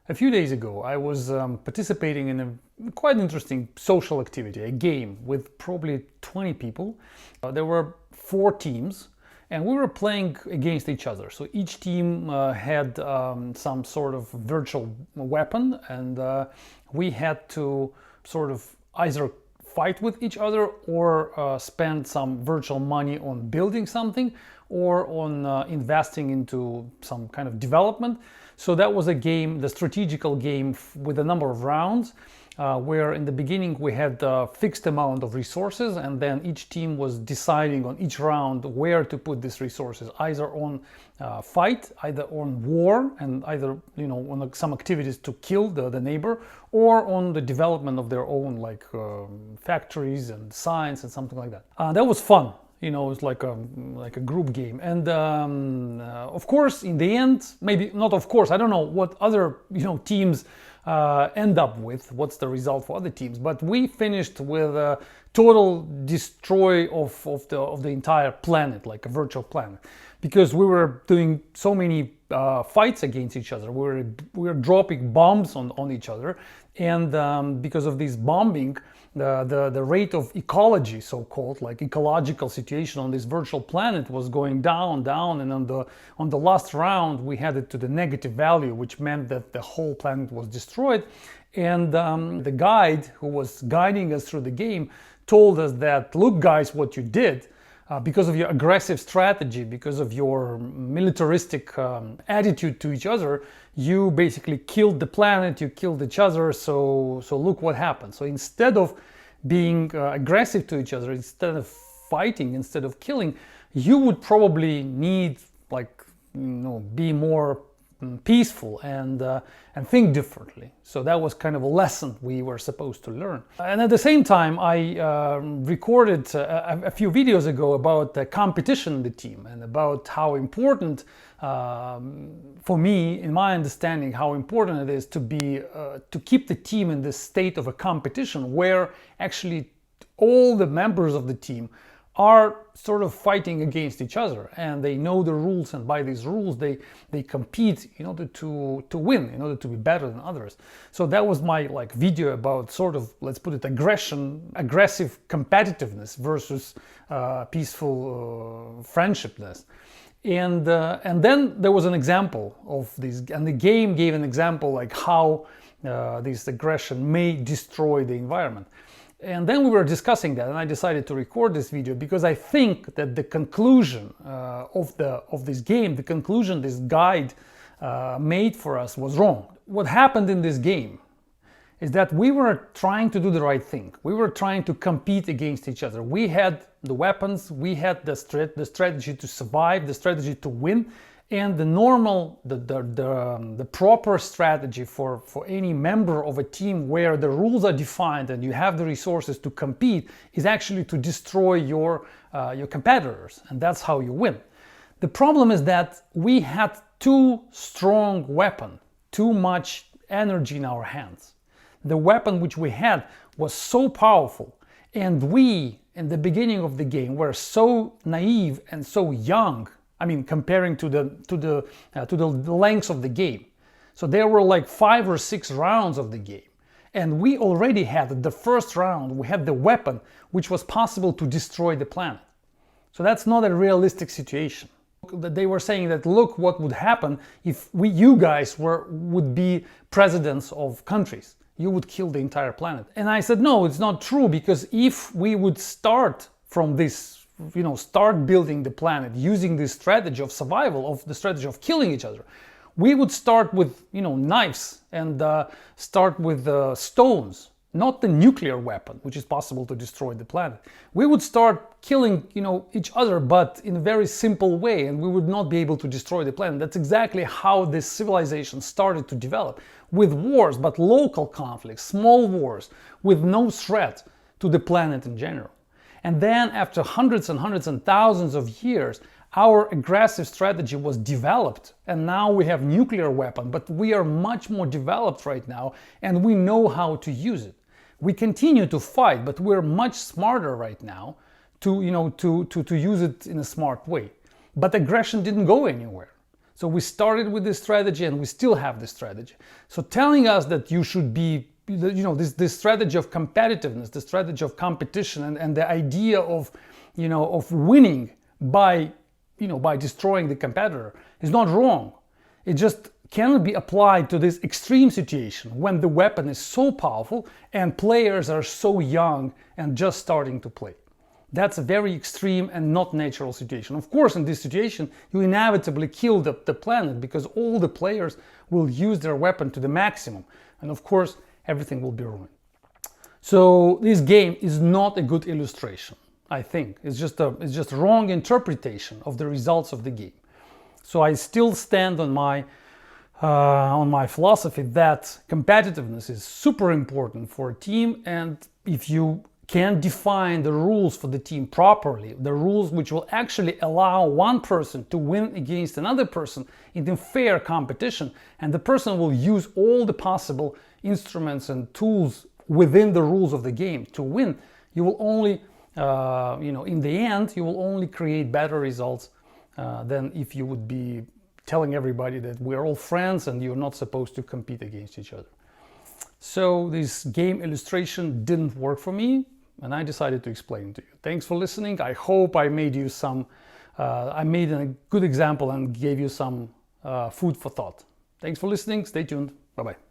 A few days ago, I was participating in a quite interesting social activity, a game with probably 20 people. There were 4 teams, and we were playing against each other. So each team had some sort of virtual weapon, and we had to sort of either fight with each other or spend some virtual money on building something or on investing into some kind of development. So that was a game, the strategical game with a number of rounds, where in the beginning we had a fixed amount of resources, and then each team was deciding on each round where to put these resources, either on fight, either on war, and either on some activities to kill the neighbor, or on the development of their own factories and science and something like that. That was fun. It's like a group game, and of course, in the end, maybe not. Of course, I don't know what other teams end up with. What's the result for other teams? But we finished with a total destroy of the entire planet, like a virtual planet, because we were doing so many fights against each other. We were dropping bombs on each other, and because of this bombing, the rate of ecology, so-called, like ecological situation on this virtual planet was going down, and on the last round we had it to the negative value, which meant that the whole planet was destroyed. And the guide who was guiding us through the game told us that, look guys, what you did, because of your aggressive strategy, because of your militaristic attitude to each other, you basically killed the planet, you killed each other, so look what happened. So instead of being aggressive to each other, instead of fighting, instead of killing, you would probably need be more peaceful and think differently. So that was kind of a lesson we were supposed to learn. And at the same time, I recorded a few videos ago about the competition in the team, and about how important, for me, in my understanding, how important it is to keep the team in this state of a competition where actually all the members of the team are sort of fighting against each other, and they know the rules, and by these rules they compete in order to win, in order to be better than others. So that was my video about sort of, let's put it, aggressive competitiveness versus peaceful friendshipness. And then there was an example of this, and the game gave an example like how this aggression may destroy the environment. And then we were discussing that, and I decided to record this video because I think that the conclusion of this game, the conclusion this guide made for us, was wrong. What happened in this game is that we were trying to do the right thing. We were trying to compete against each other. We had the weapons, we had the strategy to survive, the strategy to win, and the proper strategy for any member of a team where the rules are defined and you have the resources to compete is actually to destroy your competitors, and that's how you win. The problem is that we had too strong weapon, too much energy in our hands. The weapon which we had was so powerful, and we, in the beginning of the game, were so naive and so young. I mean, comparing to the length of the game. So there were like 5 or 6 rounds of the game, and we already had the first round. We had the weapon which was possible to destroy the planet. So that's not a realistic situation. They were saying that, look what would happen if you guys would be presidents of countries. You would kill the entire planet. And I said, no, it's not true, because if we would start from this, start building the planet using this strategy of survival, of the strategy of killing each other, we would start with knives and start with stones, not the nuclear weapon, which is possible to destroy the planet. We would start killing each other, but in a very simple way, and we would not be able to destroy the planet. That's exactly how this civilization started to develop, with wars, but local conflicts, small wars, with no threat to the planet in general. And then after hundreds and hundreds and thousands of years, our aggressive strategy was developed, and now we have nuclear weapon, but we are much more developed right now, and we know how to use it. We continue to fight, but we're much smarter right now to use it in a smart way. But aggression didn't go anywhere. So we started with this strategy and we still have this strategy. So telling us that you should be, this strategy of competitiveness, the strategy of competition, and the idea of, of winning by destroying the competitor is not wrong. It just cannot be applied to this extreme situation when the weapon is so powerful and players are so young and just starting to play. That's a very extreme and not natural situation. Of course, in this situation, you inevitably kill the planet because all the players will use their weapon to the maximum. And of course, everything will be ruined. So this game is not a good illustration, I think. It's just wrong interpretation of the results of the game. So I still stand on my philosophy that competitiveness is super important for a team, and if you can define the rules for the team properly, the rules which will actually allow one person to win against another person in a fair competition, and the person will use all the possible instruments and tools within the rules of the game to win, you will only, in the end, you will only create better results than if you would be telling everybody that we're all friends and you're not supposed to compete against each other. So this game illustration didn't work for me, and I decided to explain it to you. Thanks for listening. I hope I made you I made a good example and gave you some food for thought. Thanks for listening. Stay tuned. Bye-bye.